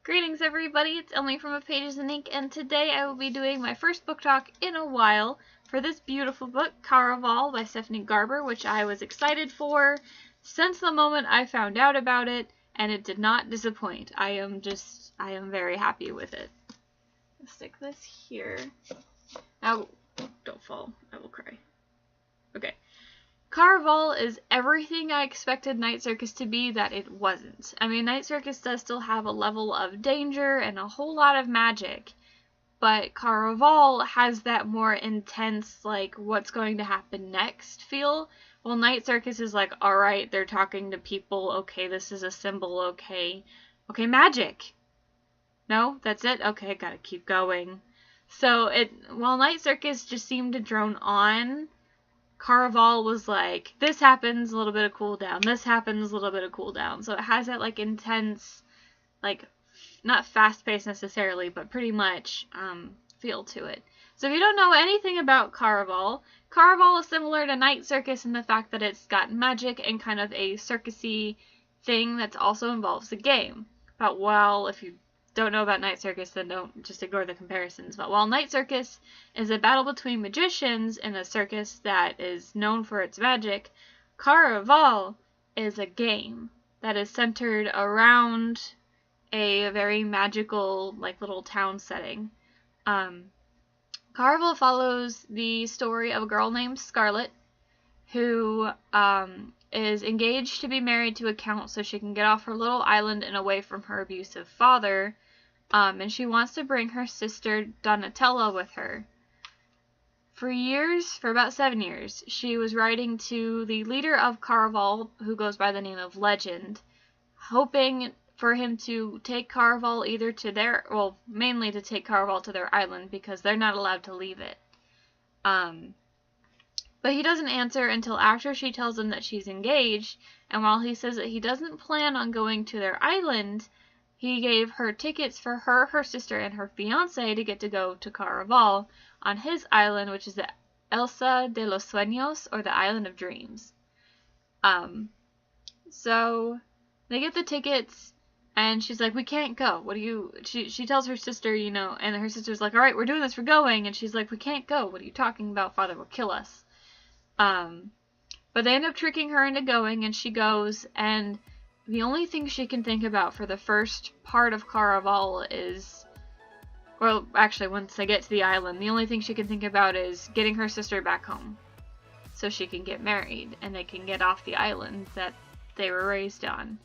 Greetings everybody, it's Emily from A Pages in Ink, and today I will be doing my first book talk in a while for this beautiful book, Caraval by Stephanie Garber, which I was excited for since the moment I found out about it, and it did not disappoint. I am very happy with it. Let's stick this here. Now, don't fall, I will cry. Okay. Caraval is everything I expected Night Circus to be that it wasn't. I mean, Night Circus does still have a level of danger and a whole lot of magic, but Caraval has that more intense, like, what's going to happen next feel. Well, Night Circus is like, alright, they're talking to people, okay, this is a symbol, okay, magic. No, that's it? Okay, gotta keep going. So, while Night Circus just seemed to drone on, Caraval was like, this happens, a little bit of cooldown, this happens, a little bit of cooldown. So it has that, like, intense, like, not fast-paced necessarily, but pretty much, feel to it. So if you don't know anything about Caraval, Caraval is similar to Night Circus in the fact that it's got magic and kind of a circusy thing that also involves the game. But while, if you don't know about Night Circus, then don't just ignore the comparisons. But while Night Circus is a battle between magicians in a circus that is known for its magic, Caraval is a game that is centered around a very magical, like, little town setting. Caraval follows the story of a girl named Scarlet who is engaged to be married to a count so she can get off her little island and away from her abusive father. And she wants to bring her sister Donatella with her. For about 7 years, she was writing to the leader of Caraval, who goes by the name of Legend, hoping for him to take Caraval mainly to take Caraval to their island because they're not allowed to leave it. But he doesn't answer until after she tells him that she's engaged, and while he says that he doesn't plan on going to their island, he gave her tickets for her sister, and her fiancé to get to go to Caraval on his island, which is the Isla de los Sueños, or the Island of Dreams. So they get the tickets, and she's like, we can't go. She tells her sister, and her sister's like, alright, we're doing this, we're going. And she's like, we can't go. What are you talking about? Father will kill us. But they end up tricking her into going, and she goes, and the only thing she can think about for the first part of Caraval is, well, actually, once they get to the island, the only thing she can think about is getting her sister back home so she can get married and they can get off the island that they were raised on.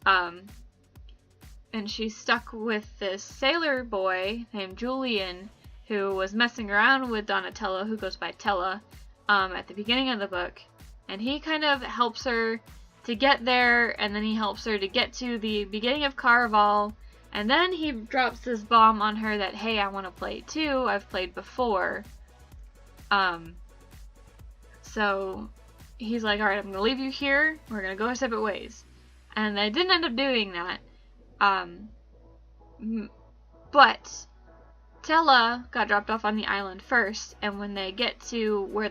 And she's stuck with this sailor boy named Julian who was messing around with Donatella, who goes by Tella, at the beginning of the book, and he kind of helps her to get there, and then he helps her to get to the beginning of Caraval, and then he drops this bomb on her that, hey, I want to play too, I've played before. So he's like, alright, I'm going to leave you here, we're going to go our separate ways. And they didn't end up doing that. But Tella got dropped off on the island first, and when they get to where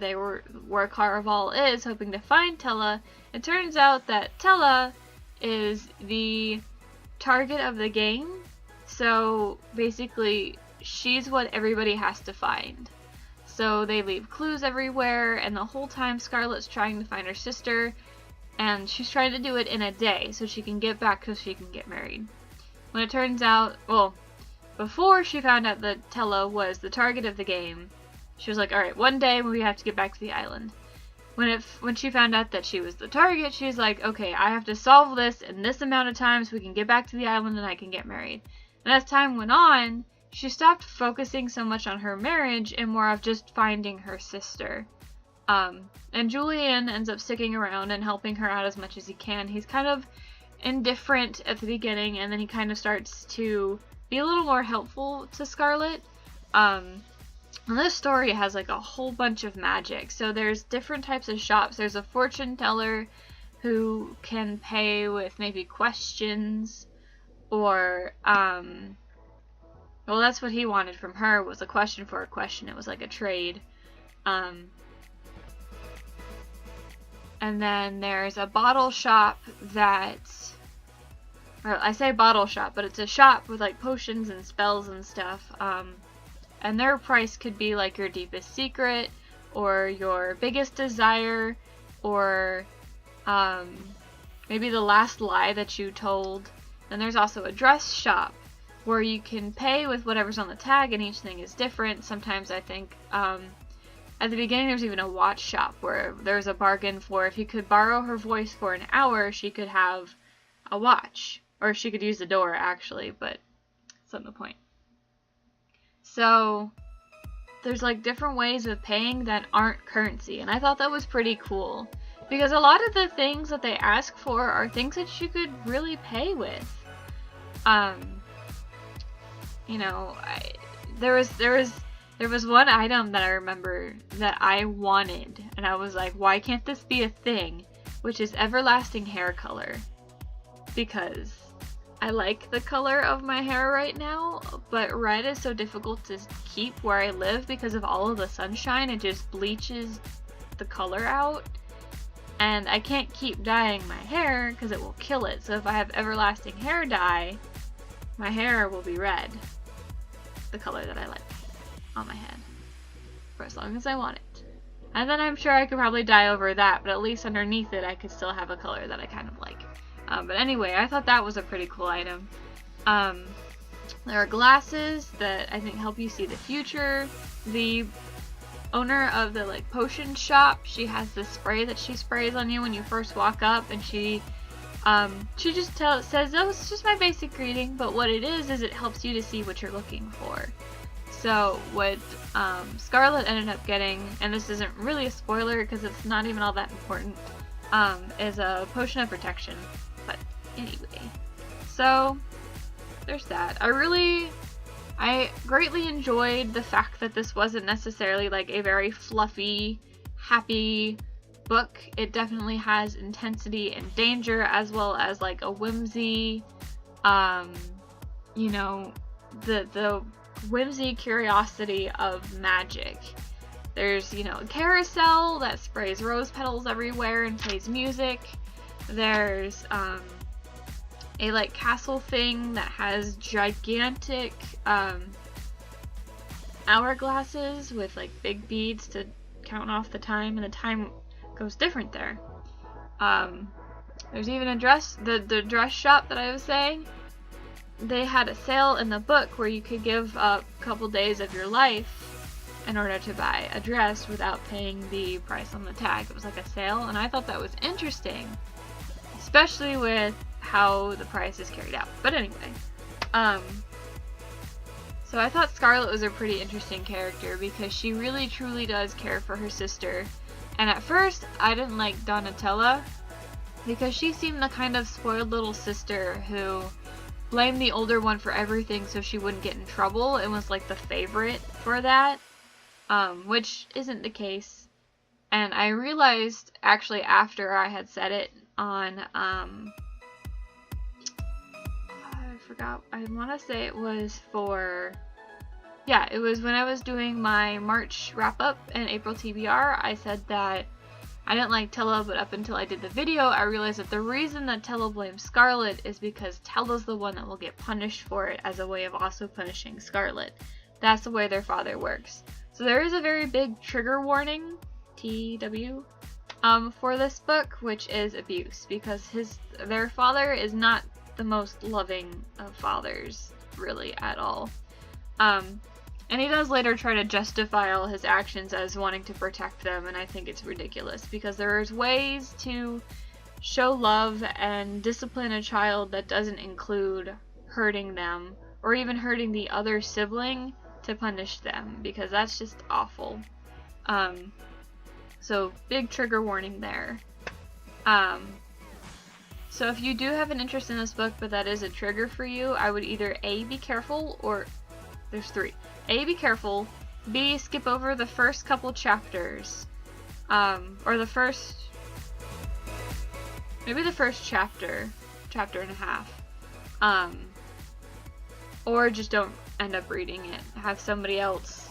Caraval is, hoping to find Tella, it turns out that Tella is the target of the game. So basically, she's what everybody has to find. So they leave clues everywhere, and the whole time Scarlet's trying to find her sister, and she's trying to do it in a day so she can get back so she can get married. When it turns out, well, before she found out that Tella was the target of the game, she was like, alright, one day we have to get back to the island. When she found out that she was the target, she's like, okay, I have to solve this in this amount of time so we can get back to the island and I can get married. And as time went on, she stopped focusing so much on her marriage and more of just finding her sister. And Julian ends up sticking around and helping her out as much as he can. He's kind of indifferent at the beginning, and then he kind of starts to be a little more helpful to Scarlet. And this story has like a whole bunch of magic. So there's different types of shops. There's a fortune teller who can pay with maybe questions, or well, that's what he wanted from her, was a question for a question. It was like a trade. And then there's a bottle shop that or I say bottle shop, but it's a shop with like potions and spells and stuff. And their price could be like your deepest secret, or your biggest desire, or maybe the last lie that you told. Then there's also a dress shop, where you can pay with whatever's on the tag, and each thing is different. Sometimes I think at the beginning there's even a watch shop where there's a bargain for if you could borrow her voice for an hour, she could have a watch. Or she could use the door, actually, but that's not the point. So there's like different ways of paying that aren't currency, and I thought that was pretty cool. Because a lot of the things that they ask for are things that you could really pay with. You know, there was one item that I remember that I wanted, and I was like, why can't this be a thing? Which is everlasting hair color. Because I like the color of my hair right now, but red is so difficult to keep where I live because of all of the sunshine. It just bleaches the color out. And I can't keep dyeing my hair because it will kill it. So if I have everlasting hair dye, my hair will be red. The color that I like on my head. For as long as I want it. And then I'm sure I could probably dye over that, but at least underneath it I could still have a color that I kind of like. But anyway, I thought that was a pretty cool item. There are glasses that I think help you see the future. The owner of the like potion shop, she has this spray that she sprays on you when you first walk up, and she just says, oh, it's just my basic reading, but what it is it helps you to see what you're looking for. So what Scarlet ended up getting, and this isn't really a spoiler because it's not even all that important, is a potion of protection. But anyway, so there's that. I greatly enjoyed the fact that this wasn't necessarily like a very fluffy, happy book. It definitely has intensity and danger, as well as like a whimsy, you know, the whimsy curiosity of magic. There's, you know, a carousel that sprays rose petals everywhere and plays music. There's a like castle thing that has gigantic hourglasses with like big beads to count off the time, and the time goes different there. There's even the dress shop that I was saying. They had a sale in the book where you could give up a couple days of your life in order to buy a dress without paying the price on the tag. It was like a sale, and I thought that was interesting, especially with how the price is carried out. But anyway, so I thought Scarlet was a pretty interesting character because she really truly does care for her sister. And at first, I didn't like Donatella because she seemed the kind of spoiled little sister who blamed the older one for everything so she wouldn't get in trouble and was like the favorite for that, which isn't the case. And I realized actually after I had said it on, I forgot, I want to say it was for, yeah, it was when I was doing my March wrap-up and April TBR, I said that I didn't like Tella, but up until I did the video, I realized that the reason that Tella blames Scarlet is because Tella's the one that will get punished for it as a way of also punishing Scarlet. That's the way their father works. So there is a very big trigger warning, TW, for this book, which is abuse, because their father is not the most loving of fathers, really, at all. And he does later try to justify all his actions as wanting to protect them, and I think it's ridiculous, because there's ways to show love and discipline a child that doesn't include hurting them, or even hurting the other sibling to punish them, because that's just awful. So, big trigger warning there. So if you do have an interest in this book, but that is a trigger for you, I would either A, be careful, or there's three. A, be careful. B, skip over the first couple chapters. Or the first, maybe the first chapter and a half. Or just don't end up reading it. Have somebody else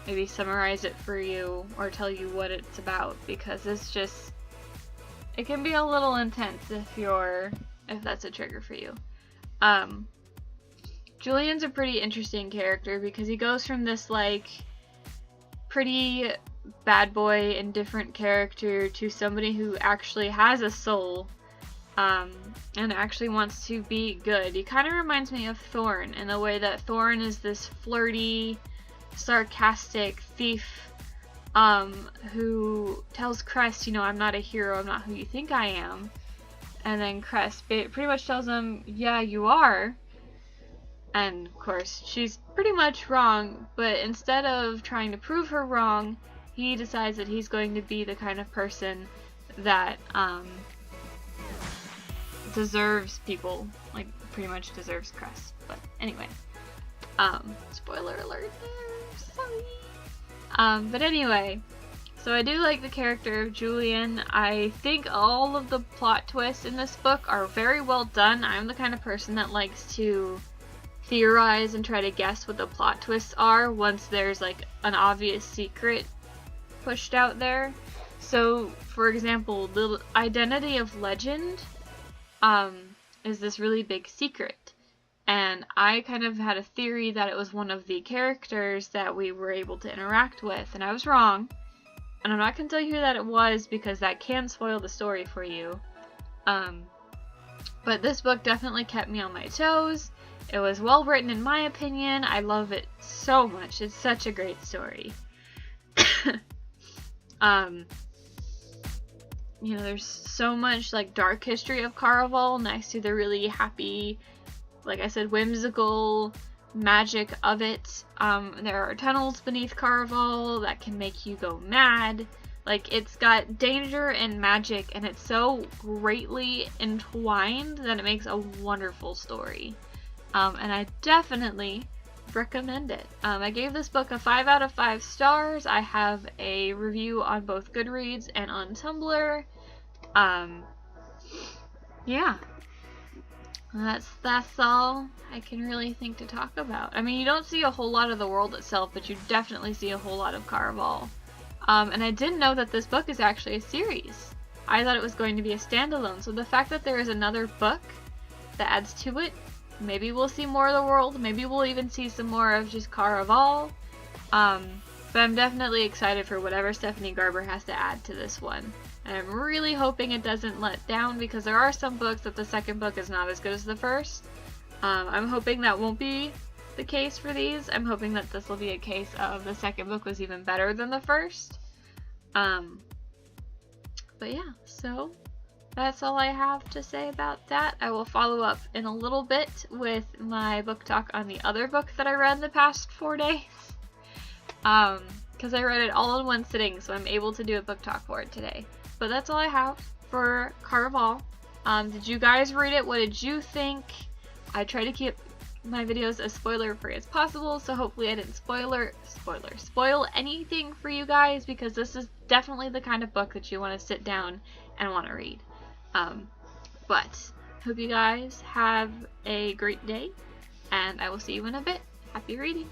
maybe summarize it for you or tell you what it's about, because it's just, it can be a little intense if that's a trigger for you. Julian's a pretty interesting character because he goes from this, like, pretty bad boy, indifferent character to somebody who actually has a soul, and actually wants to be good. He kind of reminds me of Thorn in the way that Thorn is this flirty, sarcastic thief, who tells Crest, you know, I'm not a hero, I'm not who you think I am. And then Crest pretty much tells him, yeah, you are. And, of course, she's pretty much wrong, but instead of trying to prove her wrong, he decides that he's going to be the kind of person that, deserves people, like, pretty much deserves Crest. But, anyway. Spoiler alert there, sorry. But anyway, so I do like the character of Julian. I think all of the plot twists in this book are very well done. I'm the kind of person that likes to theorize and try to guess what the plot twists are once there's like an obvious secret pushed out there. So, for example, the identity of Legend is this really big secret. And I kind of had a theory that it was one of the characters that we were able to interact with, and I was wrong. And I'm not going to tell you who that it was because that can spoil the story for you. But this book definitely kept me on my toes. It was well written in my opinion. I love it so much. It's such a great story. You know, there's so much like dark history of Caraval next to the really happy, like I said, whimsical magic of it. There are tunnels beneath Caraval that can make you go mad. Like, it's got danger and magic, and it's so greatly entwined that it makes a wonderful story. And I definitely recommend it. I gave this book a 5 out of 5 stars. I have a review on both Goodreads and on Tumblr. Yeah. That's all I can really think to talk about. I mean, you don't see a whole lot of the world itself, but you definitely see a whole lot of Caraval. And I didn't know that this book is actually a series. I thought it was going to be a standalone, so the fact that there is another book that adds to it, maybe we'll see more of the world, maybe we'll even see some more of just Caraval. But I'm definitely excited for whatever Stephanie Garber has to add to this one. And I'm really hoping it doesn't let down, because there are some books that the second book is not as good as the first. I'm hoping that won't be the case for these. I'm hoping that this will be a case of the second book was even better than the first. But yeah, so that's all I have to say about that. I will follow up in a little bit with my book talk on the other book that I read in the past 4 days. Because I read it all in one sitting, so I'm able to do a book talk for it today. But that's all I have for Caraval. Did you guys read it? What did you think? I try to keep my videos as spoiler-free as possible, so hopefully I didn't spoil anything for you guys, because this is definitely the kind of book that you want to sit down and want to read. But hope you guys have a great day, and I will see you in a bit. Happy reading!